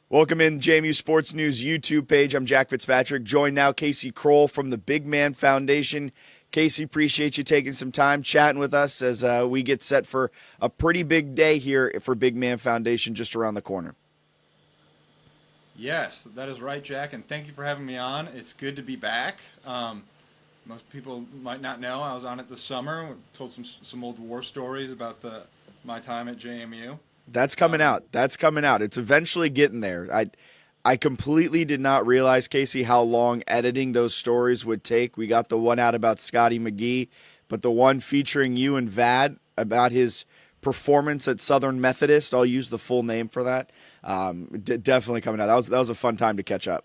Welcome in JMU Sports News YouTube page. I'm Jack Fitzpatrick, joined now Casey Kroll from the Big Man Foundation. Casey, appreciate you taking some time chatting with us as we get set for a pretty big day here for Big Man Foundation just around the corner. Yes, that is right, Jack, and thank you for having me on. It's good to be back. Most people might not know I was on it this summer. Told some old war stories about my time at JMU. That's coming out. That's coming out. It's eventually getting there. I completely did not realize, Casey, how long editing those stories would take. We got the one out about Scotty McGee, but the one featuring you and Vad about his performance at Southern Methodist. I'll use the full name for that. Definitely coming out. That was a fun time to catch up.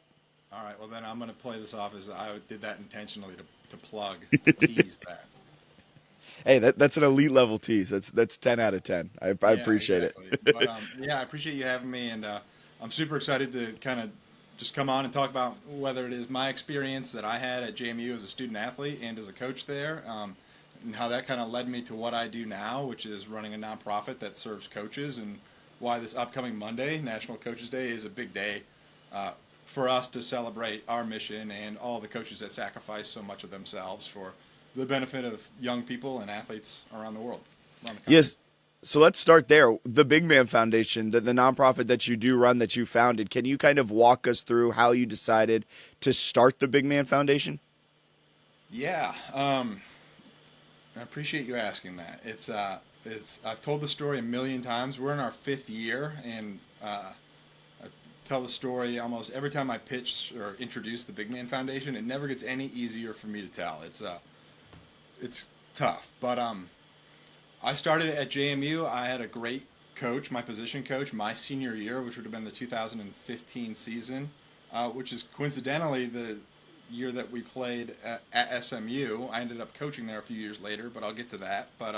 All right, well then I'm going to play this off as I did that intentionally to plug, to tease that. Hey, that's an elite level tease. That's 10 out of 10. I Yeah, appreciate it. exactly. But yeah, I appreciate you having me, and I'm super excited to kind of just come on and talk about whether it is my experience that I had at JMU as a student athlete and as a coach there, and how that kind of led me to what I do now, which is running a nonprofit that serves coaches, and why this upcoming Monday, National Coaches Day, is a big day for us to celebrate our mission and all the coaches that sacrifice so much of themselves for the benefit of young people and athletes around the world, around the country. Yes. So let's start there. The Big Man Foundation, the nonprofit that you do run, that you founded, can you kind of walk us through how you decided to start the Big Man Foundation? Yeah, I appreciate you asking that. It's I've told the story a million times. We're in our fifth year, and I tell the story almost every time I pitch or introduce the Big Man Foundation. It never gets any easier for me to tell. It's tough, but I started at JMU. I had a great coach, my position coach, my senior year, which would have been the 2015 season, which is coincidentally the year that we played at SMU. I ended up coaching there a few years later, but I'll get to that. But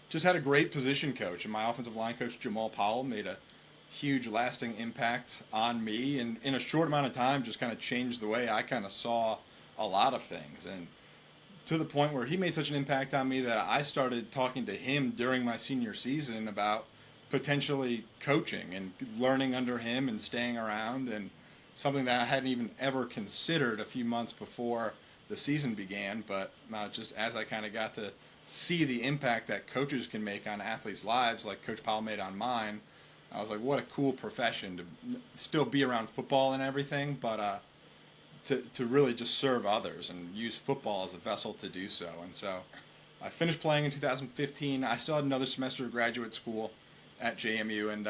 just had a great position coach, and my offensive line coach, Jamal Powell, made a huge lasting impact on me, and in a short amount of time just kind of changed the way I kind of saw a lot of things. And to the point where he made such an impact on me that I started talking to him during my senior season about potentially coaching and learning under him and staying around, and something that I hadn't even ever considered a few months before the season began. But just as I kind of got to see the impact that coaches can make on athletes' lives, like Coach Powell made on mine, I was like, what a cool profession to still be around football and everything, but to really just serve others and use football as a vessel to do so. And so I finished playing in 2015. I still had another semester of graduate school at JMU, and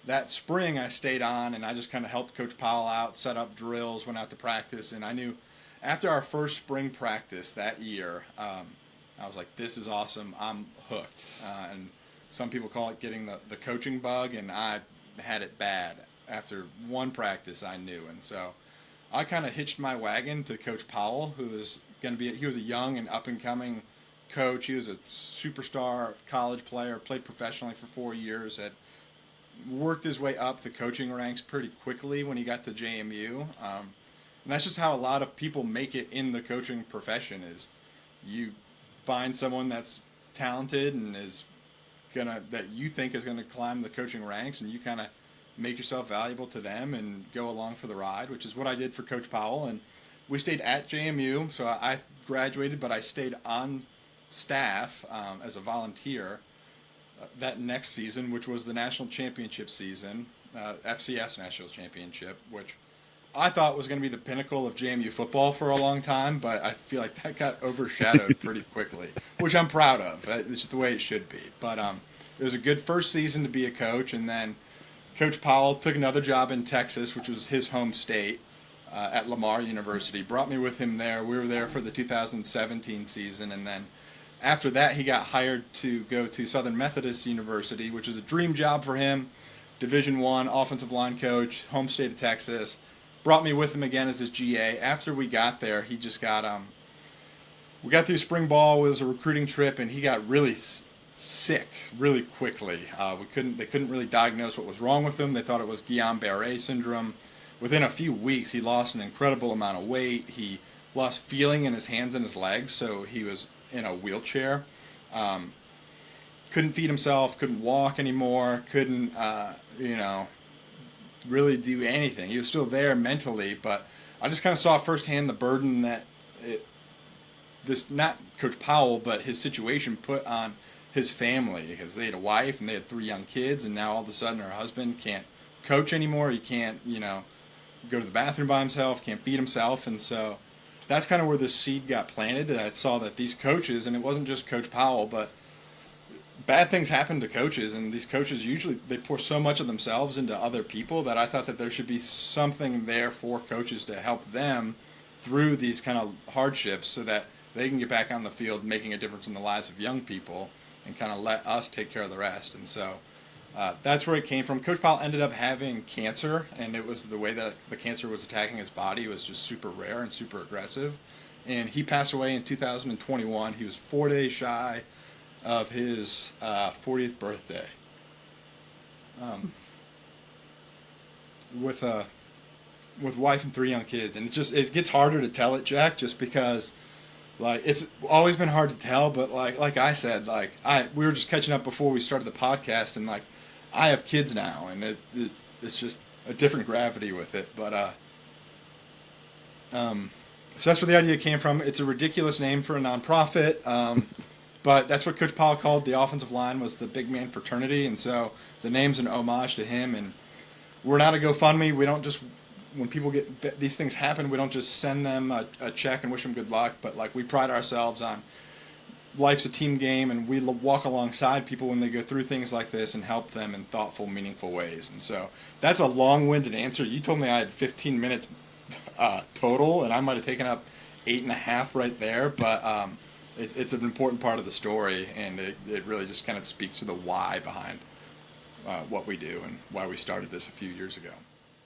that spring I stayed on, and I just kind of helped Coach Powell out, set up drills, went out to practice, and I knew after our first spring practice that year, I was like, this is awesome. I'm hooked. And some people call it getting the coaching bug, and I had it bad. After one practice, I knew. And so I kind of hitched my wagon to Coach Powell, who was he was a young and up and coming coach. He was a superstar college player, played professionally for 4 years, had worked his way up the coaching ranks pretty quickly when he got to JMU. And that's just how a lot of people make it in the coaching profession, is you find someone that's talented and that you think is gonna climb the coaching ranks, and you kind of make yourself valuable to them and go along for the ride, which is what I did for Coach Powell. And we stayed at JMU, so I graduated, but I stayed on staff as a volunteer that next season, which was the national championship season, FCS national championship, which I thought was going to be the pinnacle of JMU football for a long time, but I feel like that got overshadowed pretty quickly, which I'm proud of. It's just the way it should be. But it was a good first season to be a coach, and then Coach Powell took another job in Texas, which was his home state, at Lamar University. Brought me with him there. We were there for the 2017 season, and then after that, he got hired to go to Southern Methodist University, which is a dream job for him. Division I offensive line coach, home state of Texas. Brought me with him again as his GA. After we got there, he just got we got through spring ball. It was a recruiting trip, and he got really sick really quickly. They couldn't really diagnose what was wrong with him. They thought it was Guillain-Barré syndrome. Within a few weeks, he lost an incredible amount of weight. He lost feeling in his hands and his legs, so he was in a wheelchair. Couldn't feed himself, couldn't walk anymore, couldn't really do anything. He was still there mentally, but I just kind of saw firsthand the burden that this, not Coach Powell, but his situation put on his family, because they had a wife and they had 3 young kids, and now all of a sudden her husband can't coach anymore. He can't, go to the bathroom by himself, can't feed himself, and so that's kind of where this seed got planted. I saw that these coaches, and it wasn't just Coach Powell, but bad things happen to coaches, and these coaches usually they pour so much of themselves into other people that I thought that there should be something there for coaches to help them through these kind of hardships so that they can get back on the field making a difference in the lives of young people and kind of let us take care of the rest. And so that's where it came from. Coach Powell ended up having cancer, and it was the way that the cancer was attacking his body was just super rare and super aggressive. And he passed away in 2021. He was 4 days shy of his 40th birthday. With wife and 3 young kids, and it gets harder to tell it, Jack, just because it's always been hard to tell. But like I said, we were just catching up before we started the podcast, and I have kids now, and it's just a different gravity with it. But so that's where the idea came from. It's a ridiculous name for a nonprofit. But that's what Coach Powell called the offensive line, was the big man fraternity. And so the name's an homage to him. And we're not a GoFundMe. We don't just, when people get, these things happen, we don't just send them a check and wish them good luck. But we pride ourselves on life's a team game, and we walk alongside people when they go through things like this and help them in thoughtful, meaningful ways. And so that's a long-winded answer. You told me I had 15 minutes total, and I might have taken up 8.5 right there. But it's an important part of the story, and it really just kind of speaks to the why behind what we do and why we started this a few years ago.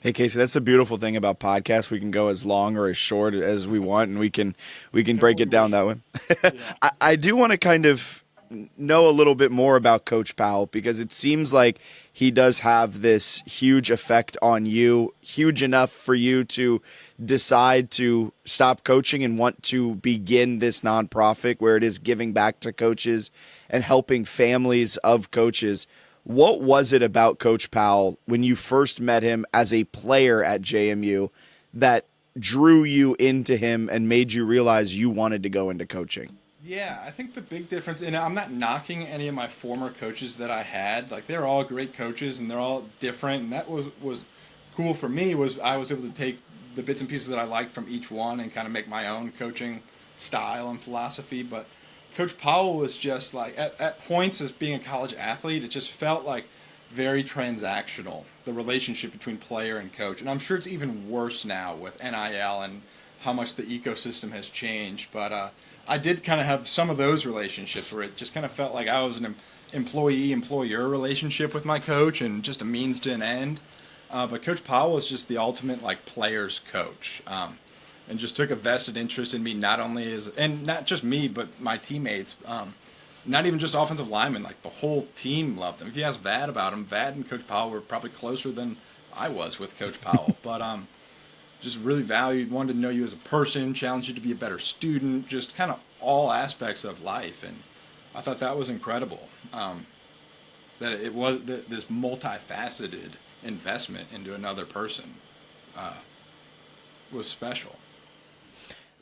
Hey, Casey, that's the beautiful thing about podcasts. We can go as long or as short as we want, and we can break it down that way. Yeah. I do want to kind of know a little bit more about Coach Powell, because it seems like he does have this huge effect on you, huge enough for you to decide to stop coaching and want to begin this nonprofit where it is giving back to coaches and helping families of coaches. What was it about Coach Powell when you first met him as a player at JMU that drew you into him and made you realize you wanted to go into coaching? Yeah, I think the big difference, and I'm not knocking any of my former coaches that I had. They're all great coaches, and they're all different. And that was cool for me, was I was able to take the bits and pieces that I liked from each one and kind of make my own coaching style and philosophy. But Coach Powell was just at points, as being a college athlete, it just felt very transactional, the relationship between player and coach. And I'm sure it's even worse now with NIL and how much the ecosystem has changed. But I did kind of have some of those relationships where it just kind of felt like I was an employee-employer relationship with my coach and just a means to an end. But Coach Powell was just the ultimate player's coach. And just took a vested interest in me, not only and not just me, but my teammates. Not even just offensive linemen, the whole team loved him. If you ask Vad about him, Vad and Coach Powell were probably closer than I was with Coach Powell. But just really valued, wanted to know you as a person, challenged you to be a better student, just kind of all aspects of life. And I thought that was incredible. That it was this multifaceted investment into another person was special.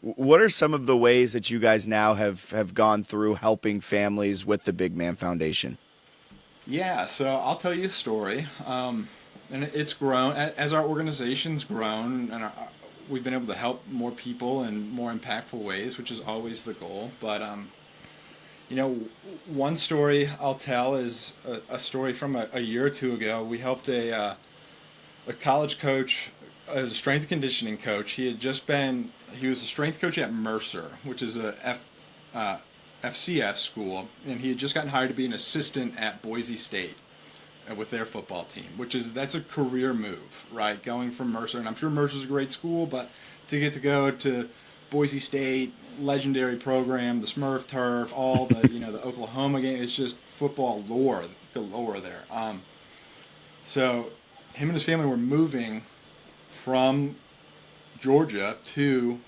What are some of the ways that you guys now have gone through helping families with the Big Man Foundation? Yeah, so I'll tell you a story. And it's grown as our organization's grown, and we've been able to help more people in more impactful ways, which is always the goal. But one story I'll tell is a story from a year or two ago. We helped a college coach as a strength and conditioning coach. He was a strength coach at Mercer, which is a FCS school, and he had just gotten hired to be an assistant at Boise State with their football team, that's a career move, right? Going from Mercer, and I'm sure Mercer's a great school, but to get to go to Boise State, legendary program, the Smurf turf, all the the Oklahoma game, it's just football lore galore there. So him and his family were moving from Georgia to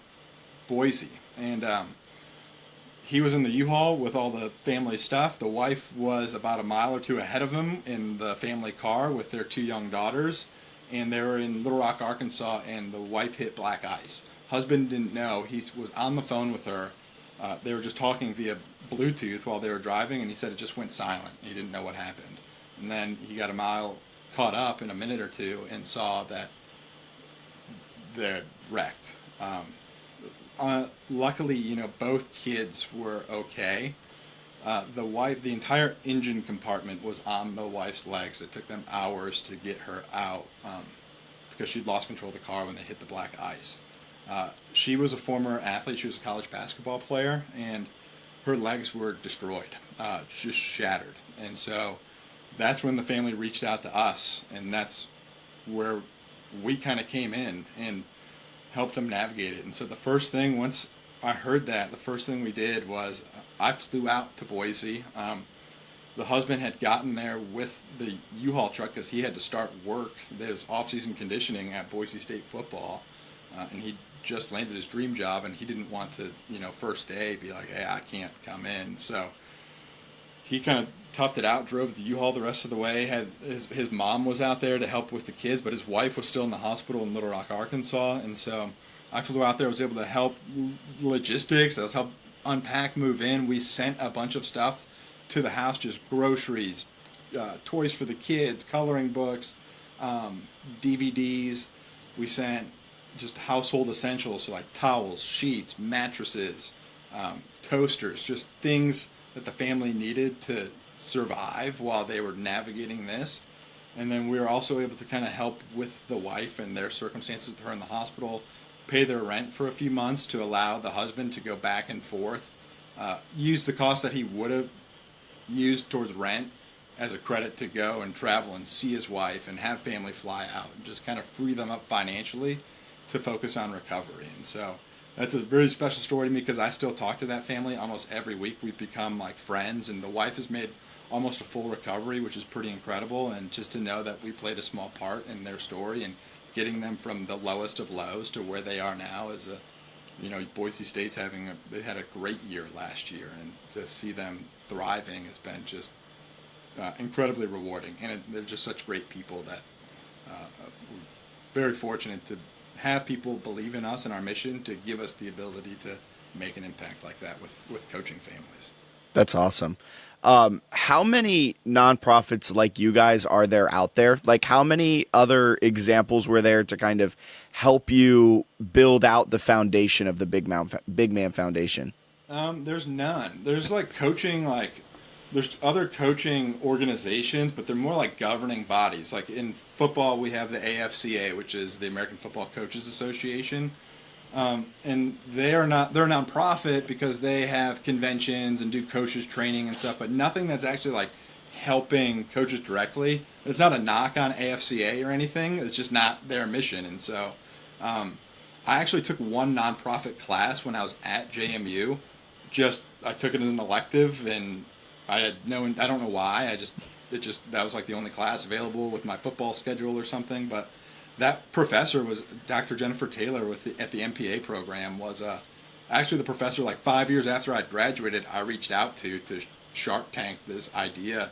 Boise, and he was in the U-Haul with all the family stuff. The wife was about a mile or two ahead of him in the family car with their 2 young daughters, and they were in Little Rock, Arkansas, and the wife hit black ice. Husband didn't know. He was on the phone with her. They were just talking via Bluetooth while they were driving, and he said it just went silent. He didn't know what happened. And then he got a mile caught up in a minute or two and saw that they're wrecked. Luckily, both kids were okay. The entire engine compartment was on the wife's legs. It took them hours to get her out because she'd lost control of the car when they hit the black ice. She was a former athlete. She was a college basketball player, and her legs were destroyed, just shattered. And so that's when the family reached out to us, and that's where we kind of came in and helped them navigate it. And so the first thing, once I heard that, the first thing we did was I flew out to Boise. The husband had gotten there with the U-Haul truck because he had to start work. There was off-season conditioning at Boise State football, and he just landed his dream job, and he didn't want to, first day be like, hey, I can't come in. So he kind of toughed it out, drove the U-Haul the rest of the way. Had his mom was out there to help with the kids, but his wife was still in the hospital in Little Rock, Arkansas. And so I flew out there, was able to help logistics. I was help unpack, move in. We sent a bunch of stuff to the house, just groceries, toys for the kids, coloring books, DVDs. We sent just household essentials, so like towels, sheets, mattresses, toasters, just things that the family needed to survive while they were navigating this. And then we were also able to kind of help with the wife and their circumstances with her in the hospital, pay their rent for a few months to allow the husband to go back and forth, use the cost that he would have used towards rent as a credit to go and travel and see his wife and have family fly out and just kind of free them up financially to focus on recovery. And so that's a very special story to me because I still talk to that family almost every week. We've become like friends, and the wife has made almost a full recovery, which is pretty incredible. And just to know that we played a small part in their story and getting them from the lowest of lows to where they are now as Boise State's they had a great year last year, and to see them thriving has been just incredibly rewarding. And they're just such great people that we're very fortunate to have people believe in us and our mission to give us the ability to make an impact like that with coaching families. That's awesome. How many nonprofits like you guys are there out there? Like, how many other examples were there to kind of help you build out the foundation of the Big Man Foundation? There's none. There's there's other coaching organizations, but they're more like governing bodies. Like in football, we have the AFCA, which is the American Football Coaches Association. And they're a nonprofit because they have conventions and do coaches training and stuff, but nothing that's actually like helping coaches directly. It's not a knock on AFCA or anything. It's just not their mission. And so I actually took one nonprofit class when I was at JMU. I took it as an elective, and I don't know why. That was like the only class available with my football schedule or something, but that professor was Dr. Jennifer Taylor at the MPA program. Was actually the professor. Like 5 years after I'd graduated, I reached out to Shark Tank this idea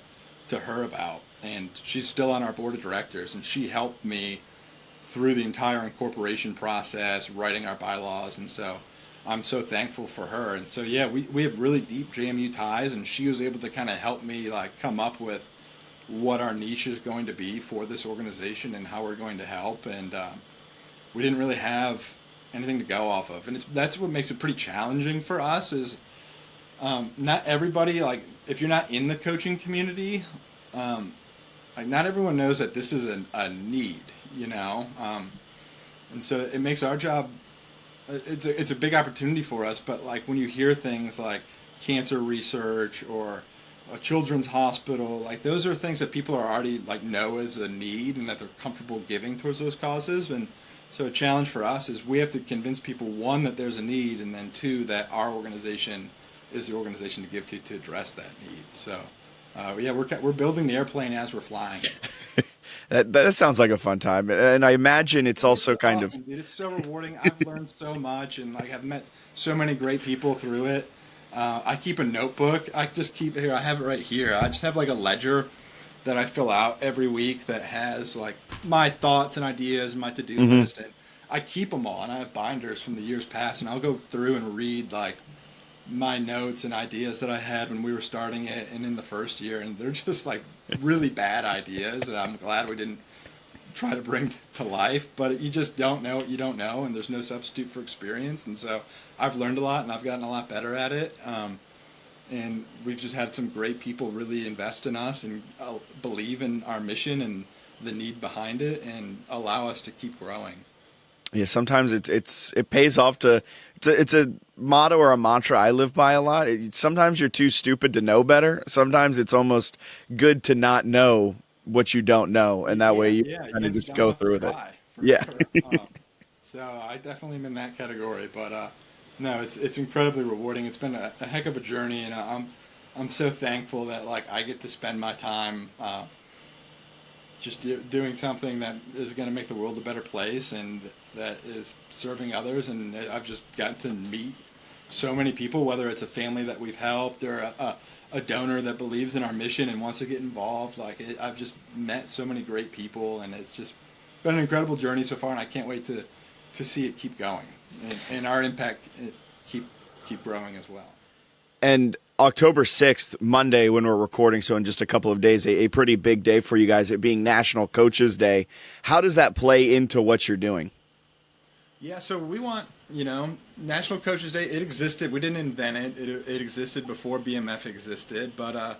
to her about, and she's still on our board of directors, and she helped me through the entire incorporation process, writing our bylaws, and so I'm so thankful for her. And so yeah, we have really deep JMU ties, and she was able to kind of help me like come up with what our niche is going to be for this organization and how we're going to help. And we didn't really have anything to go off of. And that's what makes it pretty challenging for us is not everybody, like if you're not in the coaching community, like not everyone knows that this is a need, and so it makes our job, it's a big opportunity for us. But like when you hear things like cancer research or a children's hospital, like those are things that people are already like know as a need and that they're comfortable giving towards those causes. And so a challenge for us is we have to convince people, one, that there's a need, and then two, that our organization is the organization to give to address that need. So yeah, we're building the airplane as we're flying. That sounds like a fun time, and I imagine it's also It's kind awesome, dude. It's so rewarding. I've learned so much, and like I've met so many great people through it. I keep a notebook. I just keep it here. I have it right here. I just have like a ledger that I fill out every week that has like my thoughts and ideas and my to-do list, and I keep them all, and I have binders from the years past, and I'll go through and read like my notes and ideas that I had when we were starting it and in the first year, and they're just like really bad ideas, and I'm glad we didn't try to bring to life, but you just don't know what you don't know, and there's no substitute for experience. And so I've learned a lot, and I've gotten a lot better at it. And we've just had some great people really invest in us and believe in our mission and the need behind it, and allow us to keep growing. Yeah, sometimes it pays off to it's a motto or a mantra I live by a lot. Sometimes you're too stupid to know better. Sometimes it's almost good to not know what you don't know, and that way you kind of just go through with it. Yeah. Sure. So I definitely am in that category, but no, it's incredibly rewarding. It's been a heck of a journey, and I'm so thankful that like I get to spend my time just doing something that is going to make the world a better place, and that is serving others. And I've just gotten to meet so many people, whether it's a family that we've helped or a donor that believes in our mission and wants to get involved. I've just met so many great people, and it's just been an incredible journey so far, and I can't wait to see it keep going, and our impact keep growing as well. And October 6th, Monday, when we're recording, so in just a couple of days, a pretty big day for you guys, it being National Coaches Day. How does that play into what you're doing? Yeah, so we want, National Coaches Day, it existed. We didn't invent it. It existed before BMF existed, but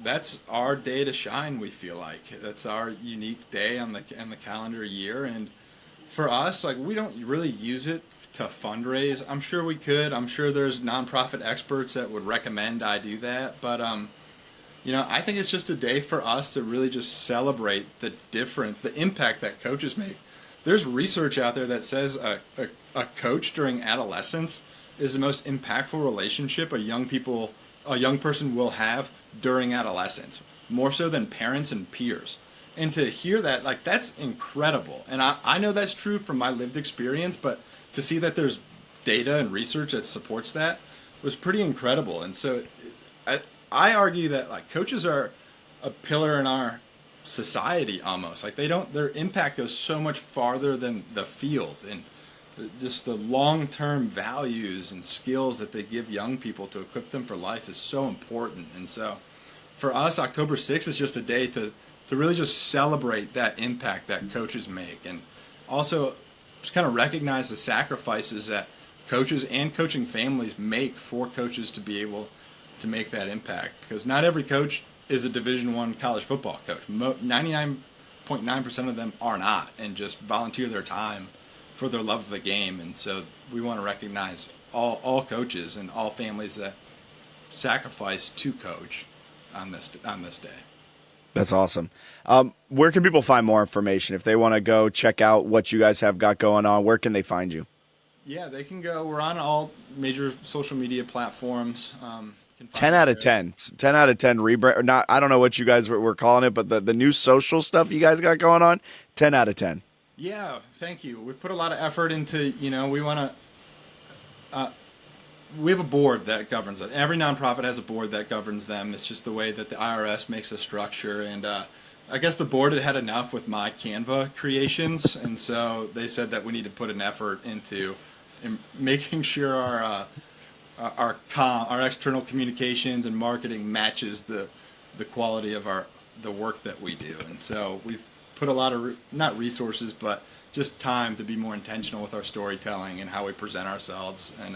that's our day to shine, we feel like. That's our unique day on the calendar year, and for us, like, we don't really use it to fundraise. I'm sure we could. I'm sure there's nonprofit experts that would recommend I do that, but I think it's just a day for us to really just celebrate the impact that coaches make. There's research out there that says a coach during adolescence is the most impactful relationship a young person will have during adolescence, more so than parents and peers. And to hear that, like, that's incredible. And I know that's true from my lived experience, but to see that there's data and research that supports that was pretty incredible. And so I argue that like coaches are a pillar in our society almost. Like their impact goes so much farther than the field, and just the long-term values and skills that they give young people to equip them for life is so important. And so for us, October 6th is just a day to really just celebrate that impact that coaches make, and also just kind of recognize the sacrifices that coaches and coaching families make for coaches to be able to make that impact. Because not every coach is a Division I college football coach. 99.9% of them are not, and just volunteer their time for their love of the game. And so we want to recognize all coaches and all families that sacrifice to coach on this day. That's awesome. Where can people find more information? If they want to go check out what you guys have got going on, where can they find you? Yeah, they can go. We're on all major social media platforms. 10 out of 10. 10 out of 10 rebrand. Not, I don't know what you guys were calling it, but the new social stuff you guys got going on, 10 out of 10. Yeah, thank you. We put a lot of effort into, we want to, we have a board that governs it. Every nonprofit has a board that governs them. It's just the way that the IRS makes a structure. And I guess the board had enough with my Canva creations. And so they said that we need to put an effort into making sure our external communications and marketing matches the quality of the work that we do. And so we've put a lot of not resources, but just time to be more intentional with our storytelling and how we present ourselves in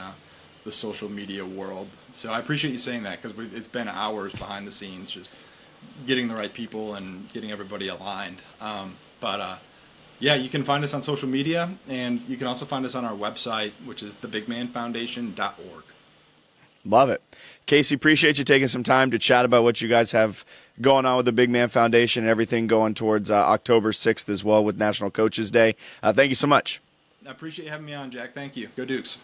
the social media world. So I appreciate you saying that, because it's been hours behind the scenes just getting the right people and getting everybody aligned. Yeah, you can find us on social media, and you can also find us on our website, which is thebigmanfoundation.org. Love it. Casey, appreciate you taking some time to chat about what you guys have going on with the Big Man Foundation and everything going towards October 6th as well with National Coaches Day. Thank you so much. I appreciate you having me on, Jack. Thank you. Go Dukes.